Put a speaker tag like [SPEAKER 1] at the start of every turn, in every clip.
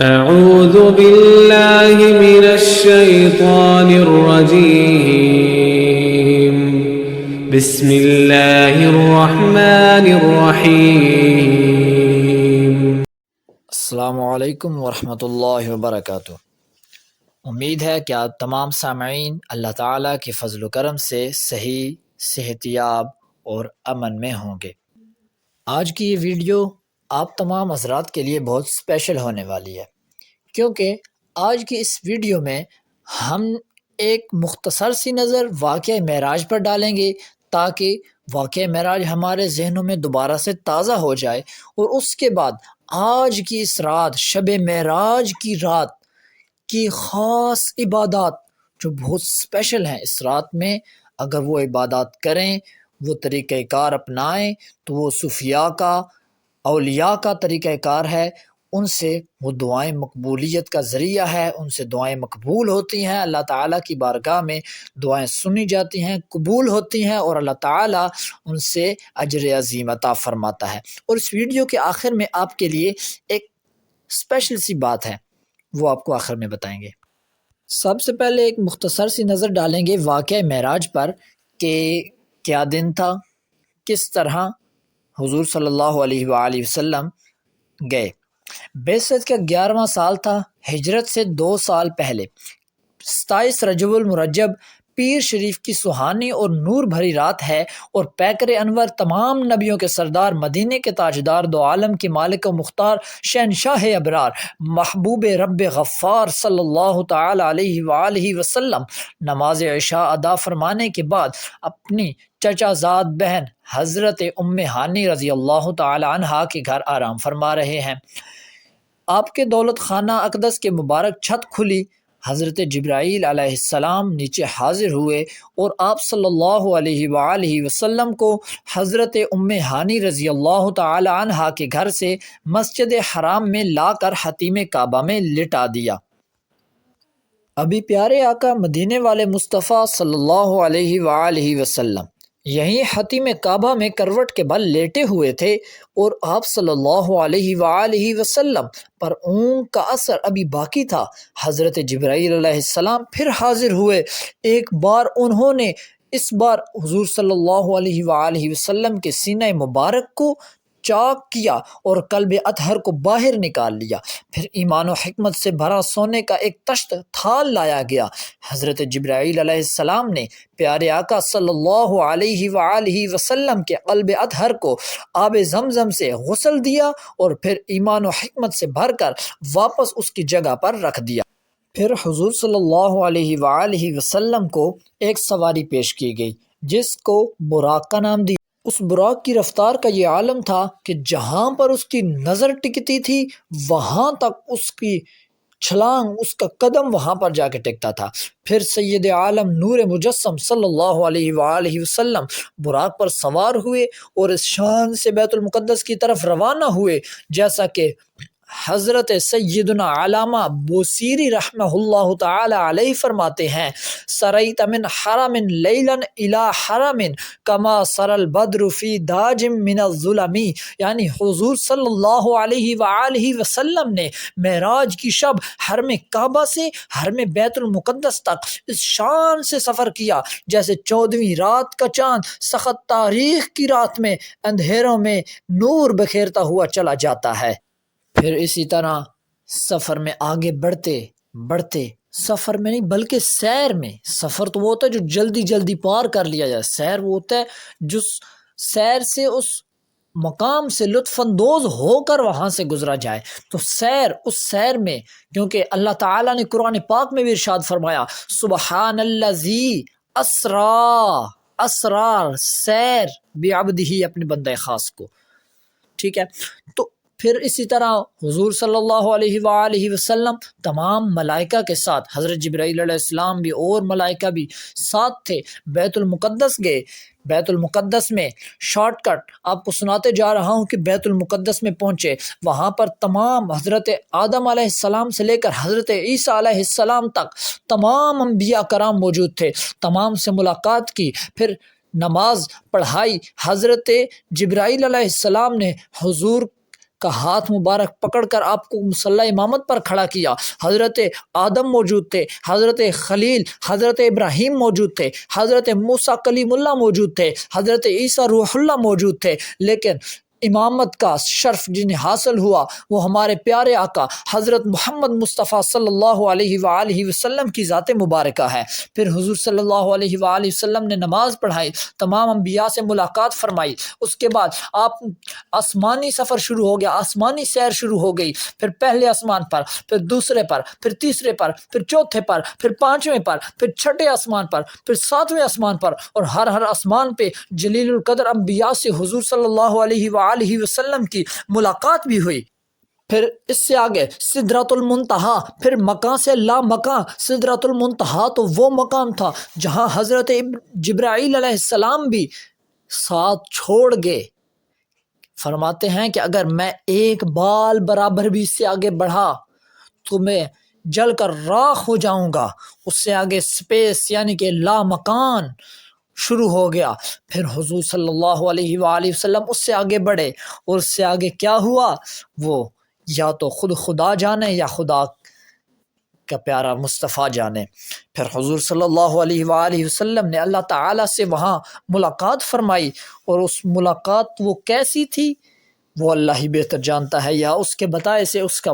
[SPEAKER 1] أعوذ بالله من الشيطان الرجيم بسم الله الرحمن الرحيم
[SPEAKER 2] السلام علیکم ورحمۃ اللہ وبرکاتہ۔ امید ہے کہ آپ تمام سامعین اللہ تعالیٰ کے فضل و کرم سے صحیح، صحت یاب اور امن میں ہوں گے۔ آج کی یہ ویڈیو آپ تمام حضرات کے لیے بہت اسپیشل ہونے والی ہے، کیونکہ آج کی اس ویڈیو میں ہم ایک مختصر سی نظر واقعہ معراج پر ڈالیں گے تاکہ واقعہ معراج ہمارے ذہنوں میں دوبارہ سے تازہ ہو جائے، اور اس کے بعد آج کی اس رات، شب معراج کی رات کی خاص عبادات جو بہت اسپیشل ہیں، اس رات میں اگر وہ عبادات کریں، وہ طریقہ کار اپنائیں تو وہ صوفیاء کا، اولیاء کا طریقہ کار ہے، ان سے وہ دعائیں مقبولیت کا ذریعہ ہے، ان سے دعائیں مقبول ہوتی ہیں، اللہ تعالیٰ کی بارگاہ میں دعائیں سنی جاتی ہیں، قبول ہوتی ہیں، اور اللہ تعالیٰ ان سے اجر عظیم عطا فرماتا ہے۔ اور اس ویڈیو کے آخر میں آپ کے لیے ایک اسپیشل سی بات ہے، وہ آپ کو آخر میں بتائیں گے۔ سب سے پہلے ایک مختصر سی نظر ڈالیں گے واقعہ معراج پر کہ کیا دن تھا، کس طرح حضور صلی اللہ علیہ وآلہ وسلم گئے۔ بعثت کا 11واں سال تھا، ہجرت سے 2 سال پہلے 27 رجب المرجب پیر شریف کی سہانی اور نور بھری رات ہے، اور پیکر انور، تمام نبیوں کے سردار، مدینے کے تاجدار، دو عالم کے مالک و مختار، شہنشاہ ابرار، محبوب رب غفار صلی اللہ تعالی علیہ وآلہ وسلم نماز عشاء ادا فرمانے کے بعد اپنی چچا زاد بہن حضرت ام ہانی رضی اللہ تعالی عنہا کے گھر آرام فرما رہے ہیں۔ آپ کے دولت خانہ اقدس کے مبارک چھت کھلی، حضرت جبرائیل علیہ السلام نیچے حاضر ہوئے اور آپ صلی اللہ علیہ وآلہ وسلم کو حضرت ام ہانی رضی اللہ تعالی عنہا کے گھر سے مسجد حرام میں لا کر حتیم کعبہ میں لٹا دیا۔ ابھی پیارے آقا مدینے والے مصطفیٰ صلی اللہ علیہ وآلہ وسلم یہیں حتیم کعبہ میں کروٹ کے بل لیٹے ہوئے تھے، اور آپ صلی اللہ علیہ وآلہ وسلم پر اونگ کا اثر ابھی باقی تھا۔ حضرت جبرائیل علیہ السلام پھر حاضر ہوئے، ایک بار انہوں نے اس بار حضور صلی اللہ علیہ وآلہ وسلم کے سینہ مبارک کو چاک کیا اور قلب اطہر کو باہر نکال لیا، پھر ایمان و حکمت سے بھرا سونے کا ایک تشت تھال لایا گیا۔ حضرت جبرائیل علیہ السلام نے پیارے آقا صلی اللہ علیہ وآلہ وسلم کے قلب اطہر کو آب زمزم سے غسل دیا، اور پھر ایمان و حکمت سے بھر کر واپس اس کی جگہ پر رکھ دیا۔ پھر حضور صلی اللہ علیہ وآلہ وسلم کو ایک سواری پیش کی گئی جس کو براق کا نام دیا۔ اس براق کی رفتار کا یہ عالم تھا کہ جہاں پر اس کی نظر ٹکتی تھی وہاں تک اس کی چھلانگ، اس کا قدم وہاں پر جا کے ٹکتا تھا۔ پھر سید عالم نور مجسم صلی اللہ علیہ وآلہ وسلم براق پر سوار ہوئے اور اس شان سے بیت المقدس کی طرف روانہ ہوئے، جیسا کہ حضرت سیدنا علامہ بوصیری رحمہ اللہ تعالی علیہ فرماتے ہیں، سریت من حرم لیلا الی حرم کما سر البدر فی داج من الظلم، یعنی حضور صلی اللہ علیہ وآلہ وسلم نے معراج کی شب حرم کعبہ سے حرم بیت المقدس تک اس شان سے سفر کیا جیسے 14ویں رات کا چاند سخت تاریخ کی رات میں اندھیروں میں نور بکھیرتا ہوا چلا جاتا ہے۔ پھر اسی طرح سفر میں آگے بڑھتے بڑھتے، سفر میں نہیں بلکہ سیر میں، سفر تو وہ ہوتا ہے جو جلدی جلدی پار کر لیا جائے، سیر وہ ہوتا ہے جو سیر سے اس مقام سے لطف اندوز ہو کر وہاں سے گزرا جائے۔ تو سیر، اس سیر میں کیونکہ اللہ تعالیٰ نے قرآن پاک میں بھی ارشاد فرمایا، سبحان الذی اسرار سیر بعبدہ، اپنے بندہ خاص کو، ٹھیک ہے۔ تو پھر اسی طرح حضور صلی اللہ علیہ وآلہ وسلم تمام ملائکہ کے ساتھ، حضرت جبرائیل علیہ السلام بھی اور ملائکہ بھی ساتھ تھے، بیت المقدس گئے۔ بیت المقدس میں شارٹ کٹ آپ کو سناتے جا رہا ہوں کہ بیت المقدس میں پہنچے، وہاں پر تمام حضرت آدم علیہ السلام سے لے کر حضرت عیسیٰ علیہ السلام تک تمام انبیاء کرام موجود تھے، تمام سے ملاقات کی۔ پھر نماز پڑھائی، حضرت جبرائیل علیہ السلام نے حضور کا ہاتھ مبارک پکڑ کر آپ کو مصلی امامت پر کھڑا کیا۔ حضرت آدم موجود تھے، حضرت خلیل، حضرت ابراہیم موجود تھے، حضرت موسیٰ کلیم اللہ موجود تھے، حضرت عیسیٰ روح اللہ موجود تھے، لیکن امامت کا شرف جنہیں حاصل ہوا وہ ہمارے پیارے آقا حضرت محمد مصطفیٰ صلی اللہ علیہ وآلہ وسلم کی ذات مبارکہ ہے۔ پھر حضور صلی اللہ علیہ وآلہ وسلم نے نماز پڑھائی، تمام انبیاء سے ملاقات فرمائی، اس کے بعد آپ آسمانی سفر شروع ہو گیا، آسمانی سیر شروع ہو گئی، پھر پہلے آسمان پر، پھر دوسرے پر، پھر تیسرے پر، پھر چوتھے پر، پھر پانچویں پر، پھر چھٹے آسمان پر، پھر ساتویں آسمان پر، اور ہر آسمان پہ جلیل القدر انبیاء سے حضور صلی اللہ علیہ وآلہ وسلم کی ملاقات بھی ہوئی۔ پھر اس سے آگے سدرۃ المنتہا، پھر مکان سے لا مکان۔ سدرۃ المنتہا تو وہ مقام تھا جہاں حضرت جبرائیل علیہ السلام بھی ساتھ چھوڑ گئے۔ فرماتے ہیں کہ اگر میں ایک بال برابر بھی اس سے آگے بڑھا تو میں جل کر راکھ ہو جاؤں گا۔ اس سے آگے سپیس یعنی کہ لا مکان شروع ہو گیا۔ پھر حضور صلی اللہ علیہ وآلہ وسلم اس سے آگے بڑھے، اور اس سے آگے کیا ہوا وہ یا تو خود خدا جانے یا خدا کا پیارا مصطفیٰ جانے۔ پھر حضور صلی اللہ علیہ وآلہ وسلم نے اللہ تعالیٰ سے وہاں ملاقات فرمائی، اور اس ملاقات وہ کیسی تھی وہ اللہ ہی بہتر جانتا ہے، یا اس کے بتائے سے اس کا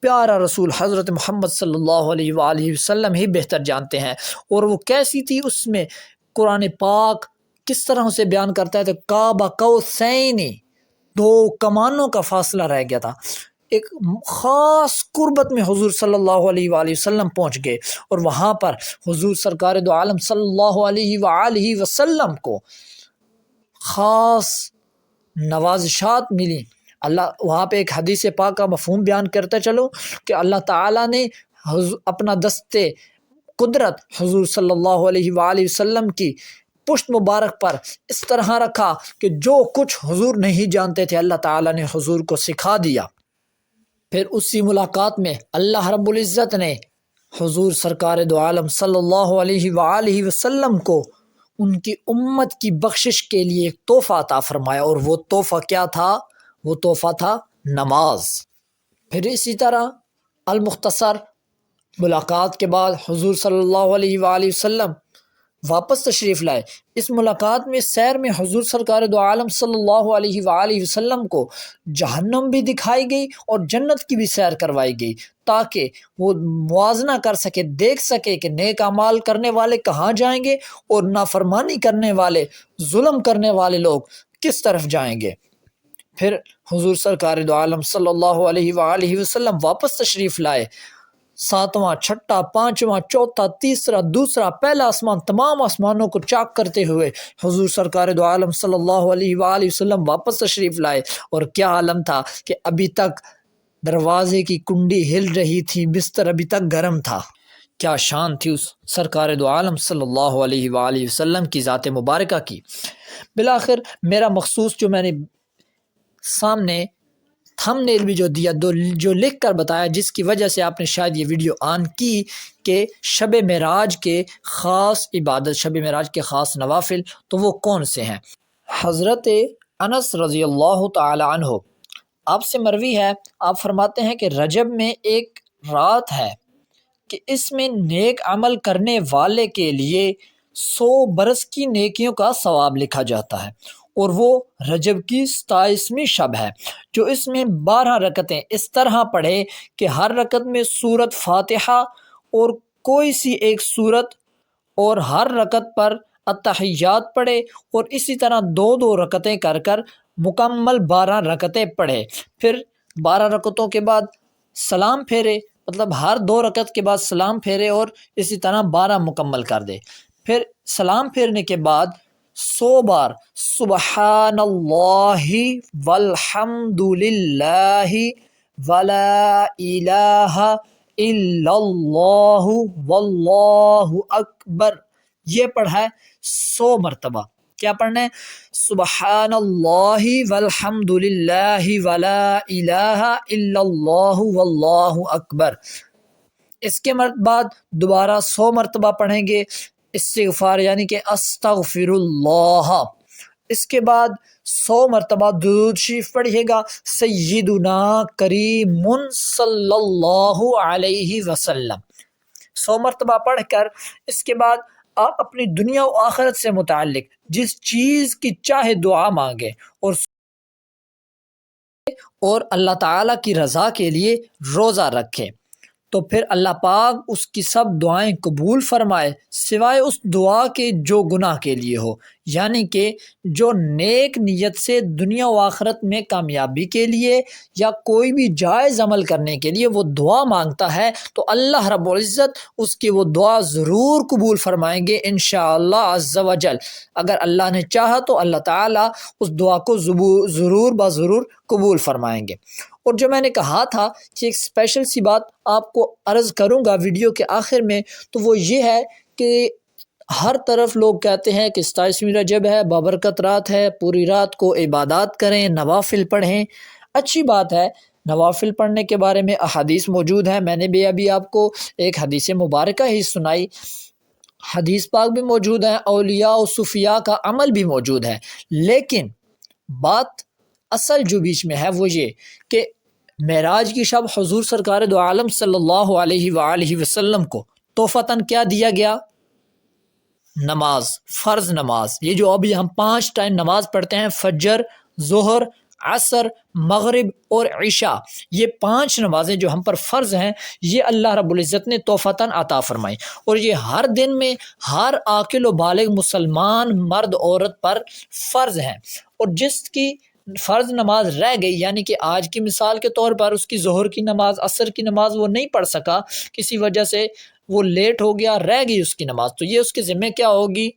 [SPEAKER 2] پیارا رسول حضرت محمد صلی اللہ علیہ وآلہ وسلم ہی بہتر جانتے ہیں۔ اور وہ کیسی تھی، اس میں قرآن پاک کس طرح سے بیان کرتا ہے تو کعبہ قوسین، دو کمانوں کا فاصلہ رہ گیا تھا۔ ایک خاص قربت میں حضور صلی اللہ علیہ وآلہ وسلم پہنچ گئے، اور وہاں پر حضور سرکار دو عالم صلی اللہ علیہ وآلہ وسلم کو خاص نوازشات ملی۔ اللہ وہاں پہ ایک حدیث پاک کا مفہوم بیان کرتے چلو کہ اللہ تعالیٰ نے اپنا دستے قدرت حضور صلی اللہ علیہ وآلہ وسلم کی پشت مبارک پر اس طرح رکھا کہ جو کچھ حضور نہیں جانتے تھے اللہ تعالیٰ نے حضور کو سکھا دیا۔ پھر اسی ملاقات میں اللہ رب العزت نے حضور سرکار دو عالم صلی اللہ علیہ وآلہ وسلم کو ان کی امت کی بخشش کے لیے ایک تحفہ عطا فرمایا، اور وہ تحفہ کیا تھا؟ وہ تحفہ تھا نماز۔ پھر اسی طرح المختصر ملاقات کے بعد حضور صلی اللہ علیہ وآلہ وسلم واپس تشریف لائے۔ اس ملاقات میں سیر میں حضور سرکار دو عالم صلی اللہ علیہ وآلہ وسلم کو جہنم بھی دکھائی گئی اور جنت کی بھی سیر کروائی گئی، تاکہ وہ موازنہ کر سکے، دیکھ سکے کہ نیک اعمال کرنے والے کہاں جائیں گے اور نافرمانی کرنے والے، ظلم کرنے والے لوگ کس طرف جائیں گے۔ پھر حضور سرکار دو عالم صلی اللہ علیہ وآلہ وسلم واپس تشریف لائے۔ ساتواں، چھٹا، پانچواں، چوتھا، تیسرا، دوسرا، پہلا آسمان، تمام آسمانوں کو چاک کرتے ہوئے حضور سرکار دو عالم صلی اللہ علیہ وآلہ وسلم واپس تشریف لائے، اور کیا عالم تھا کہ ابھی تک دروازے کی کنڈی ہل رہی تھی، بستر ابھی تک گرم تھا۔ کیا شان تھی اس سرکار دو عالم صلی اللہ علیہ وآلہ وسلم کی ذات مبارکہ کی۔ بالآخر میرا مخصوص جو میں نے سامنے تھم نیل بھی جو دیا، جو لکھ کر بتایا، جس کی وجہ سے آپ نے شاید یہ ویڈیو آن کی، کہ شب معراج کے خاص عبادت، شب معراج کے خاص نوافل، تو وہ کون سے ہیں؟ حضرت انس رضی اللہ تعالی عنہ آپ سے مروی ہے، آپ فرماتے ہیں کہ رجب میں ایک رات ہے کہ اس میں نیک عمل کرنے والے کے لیے 100 برس کی نیکیوں کا ثواب لکھا جاتا ہے، اور وہ رجب کی 27ویں شب ہے، جو اس میں 12 رکعتیں اس طرح پڑھے کہ ہر رکعت میں سورۃ فاتحہ اور کوئی سی ایک سورت، اور ہر رکعت پر التحیات پڑھے، اور اسی طرح 2 رکعتیں کر کر مکمل 12 رکعتیں پڑھے۔ پھر 12 رکعتوں کے بعد سلام پھیرے، مطلب ہر 2 رکعت کے بعد سلام پھیرے، اور اسی طرح 12 مکمل کر دے۔ پھر سلام پھیرنے کے بعد 100 بار سبحان اللہ والحمد للہ ولا الہ الا اللہ واللہ اکبر، یہ پڑھا ہے 100 مرتبہ۔ کیا پڑھنا ہے؟ سبحان اللہ والحمد للہ ولا الہ الا اللہ واللہ اکبر۔ اس کے بعد دوبارہ 100 مرتبہ پڑھیں گے استغفار یعنی کہ استغفر اللہ، اس کے بعد 100 مرتبہ درود شریف پڑھیے گا سیدنا کریم صلی اللہ علیہ وسلم، 100 مرتبہ پڑھ کر اس کے بعد آپ اپنی دنیا و آخرت سے متعلق جس چیز کی چاہے دعا مانگیں اور اللہ تعالیٰ کی رضا کے لیے روزہ رکھیں، تو پھر اللہ پاک اس کی سب دعائیں قبول فرمائے سوائے اس دعا کے جو گناہ کے لیے ہو، یعنی کہ جو نیک نیت سے دنیا و آخرت میں کامیابی کے لیے یا کوئی بھی جائز عمل کرنے کے لیے وہ دعا مانگتا ہے تو اللہ رب العزت اس کی وہ دعا ضرور قبول فرمائیں گے انشاءاللہ عز و جل۔ اگر اللہ نے چاہا تو اللہ تعالیٰ اس دعا کو ضرور بضرور قبول فرمائیں گے۔ اور جو میں نے کہا تھا کہ ایک اسپیشل سی بات آپ کو عرض کروں گا ویڈیو کے آخر میں، تو وہ یہ ہے کہ ہر طرف لوگ کہتے ہیں کہ 27ویں رجب ہے، بابرکت رات ہے، پوری رات کو عبادات کریں، نوافل پڑھیں۔ اچھی بات ہے، نوافل پڑھنے کے بارے میں احادیث موجود ہیں، میں نے بھی ابھی آپ کو ایک حدیث مبارکہ ہی سنائی، حدیث پاک بھی موجود ہیں، اولیاء و صوفیاء کا عمل بھی موجود ہے، لیکن بات اصل جو بیچ میں ہے وہ یہ کہ معراج کی شب حضور سرکار دو عالم صلی اللہ علیہ وآلہ وسلم کو تحفتاً کیا دیا گیا؟ نماز، فرض نماز، یہ جو ابھی ہم 5 ٹائم نماز پڑھتے ہیں، فجر، ظہر، عصر، مغرب اور عشاء، یہ 5 نمازیں جو ہم پر فرض ہیں یہ اللہ رب العزت نے تحفتاً عطا فرمائی، اور یہ ہر دن میں ہر عاقل و بالغ مسلمان مرد عورت پر فرض ہیں، اور جس کی فرض نماز رہ گئی، یعنی کہ آج کی مثال کے طور پر اس کی ظہر کی نماز، عصر کی نماز وہ نہیں پڑھ سکا، کسی وجہ سے وہ لیٹ ہو گیا، رہ گئی اس کی نماز، تو یہ اس کے ذمہ کیا ہوگی؟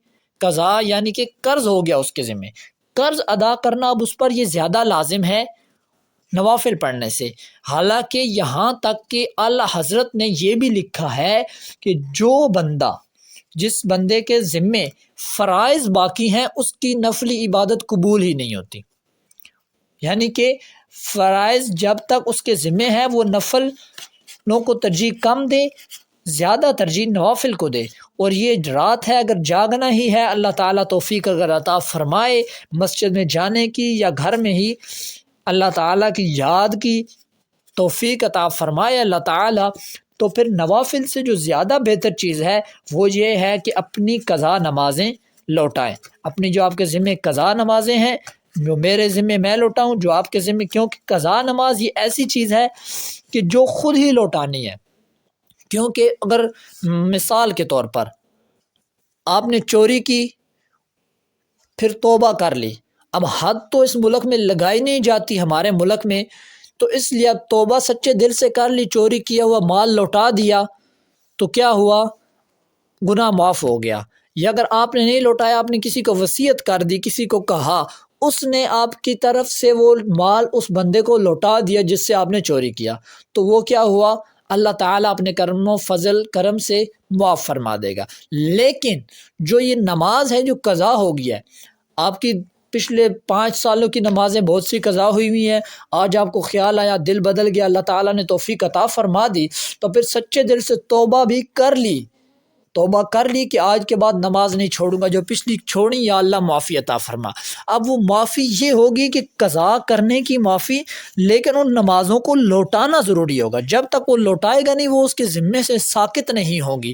[SPEAKER 2] قضا، یعنی کہ قرض ہو گیا اس کے ذمہ، قرض ادا کرنا اب اس پر یہ زیادہ لازم ہے نوافل پڑھنے سے۔ حالانکہ یہاں تک کہ اعلیٰ حضرت نے یہ بھی لکھا ہے کہ جو بندہ، جس بندے کے ذمے فرائض باقی ہیں اس کی نفلی عبادت قبول ہی نہیں ہوتی، یعنی کہ فرائض جب تک اس کے ذمے ہے وہ نفلوں کو ترجیح کم دے، زیادہ ترجیح نوافل کو دے، اور یہ رات ہے اگر جاگنا ہی ہے، اللہ تعالیٰ توفیق اگر عطا فرمائے مسجد میں جانے کی یا گھر میں ہی اللہ تعالیٰ کی یاد کی توفیق عطا فرمائے اللہ تعالیٰ، تو پھر نوافل سے جو زیادہ بہتر چیز ہے وہ یہ ہے کہ اپنی قضا نمازیں لوٹائیں، اپنی جو آپ کے ذمے قضا نمازیں ہیں جو میرے ذمے میں لوٹاؤں، جو آپ کے ذمے، کیونکہ قضا نماز یہ ایسی چیز ہے کہ جو خود ہی لوٹانی ہے، کیونکہ اگر مثال کے طور پر آپ نے چوری کی پھر توبہ کر لی، اب حد تو اس ملک میں لگائی نہیں جاتی ہمارے ملک میں، تو اس لیے اب توبہ سچے دل سے کر لی، چوری کیا ہوا مال لوٹا دیا تو کیا ہوا؟ گناہ معاف ہو گیا۔ یا اگر آپ نے نہیں لوٹایا، آپ نے کسی کو وصیت کر دی، کسی کو کہا، اس نے آپ کی طرف سے وہ مال اس بندے کو لوٹا دیا جس سے آپ نے چوری کیا، تو وہ کیا ہوا؟ اللہ تعالیٰ اپنے کرم و فضل کرم سے معاف فرما دے گا۔ لیکن جو یہ نماز ہے جو قضا ہو گیا ہے، آپ کی پچھلے 5 سالوں کی نمازیں بہت سی قضا ہوئی ہوئی ہیں، آج آپ کو خیال آیا، دل بدل گیا، اللہ تعالیٰ نے توفیق عطا فرما دی، تو پھر سچے دل سے توبہ بھی کر لی، توبہ کر لی کہ آج کے بعد نماز نہیں چھوڑوں گا، جو پچھلی چھوڑی یا اللہ معافی عطا فرما۔ اب وہ معافی یہ ہوگی کہ قضا کرنے کی معافی، لیکن ان نمازوں کو لوٹانا ضروری ہوگا، جب تک وہ لوٹائے گا نہیں وہ اس کے ذمے سے ساقط نہیں ہوگی،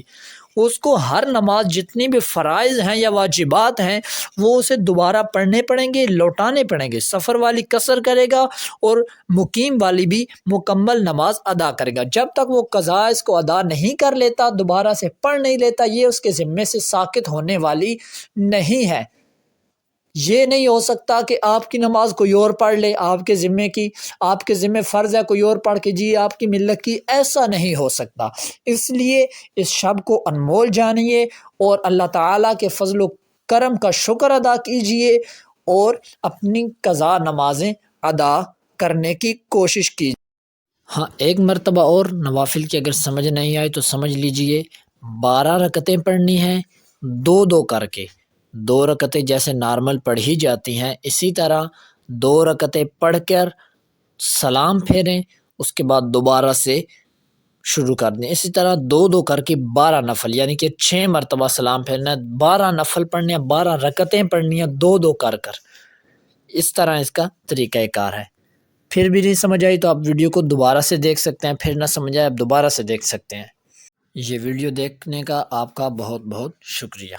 [SPEAKER 2] اس کو ہر نماز جتنی بھی فرائض ہیں یا واجبات ہیں وہ اسے دوبارہ پڑھنے پڑیں گے، لوٹانے پڑیں گے، سفر والی قصر کرے گا اور مقیم والی بھی مکمل نماز ادا کرے گا، جب تک وہ قضا اس کو ادا نہیں کر لیتا، دوبارہ سے پڑھ نہیں لیتا، یہ اس کے ذمے سے ساقط ہونے والی نہیں ہے۔ یہ نہیں ہو سکتا کہ آپ کی نماز کوئی اور پڑھ لے، آپ کے ذمے کی، آپ کے ذمے فرض ہے، کوئی اور پڑھ کے جی آپ کی ملت کی، ایسا نہیں ہو سکتا۔ اس لیے اس شب کو انمول جانیے اور اللہ تعالیٰ کے فضل و کرم کا شکر ادا کیجیے اور اپنی قضا نمازیں ادا کرنے کی کوشش کیجیے۔ ہاں، ایک مرتبہ اور نوافل کی اگر سمجھ نہیں آئے تو سمجھ لیجئے، 12 رکعتیں پڑھنی ہیں 2 کر کے، 2 رکعتیں جیسے نارمل پڑھی جاتی ہیں اسی طرح 2 رکعتیں پڑھ کر سلام پھیریں، اس کے بعد دوبارہ سے شروع کر دیں۔ اسی طرح 2 کر کے 12 نفل، یعنی کہ 6 مرتبہ سلام پھیرنا ہے، 12 نفل پڑھنے ہیں، 12 رکعتیں پڑھنی ہیں 2 کر کر۔ اس طرح اس کا طریقہ کار ہے۔ پھر بھی نہیں سمجھ آئی تو آپ ویڈیو کو دوبارہ سے دیکھ سکتے ہیں، پھر نہ سمجھ آئے آپ دوبارہ سے دیکھ سکتے ہیں۔ یہ ویڈیو دیکھنے کا آپ کا بہت بہت شکریہ۔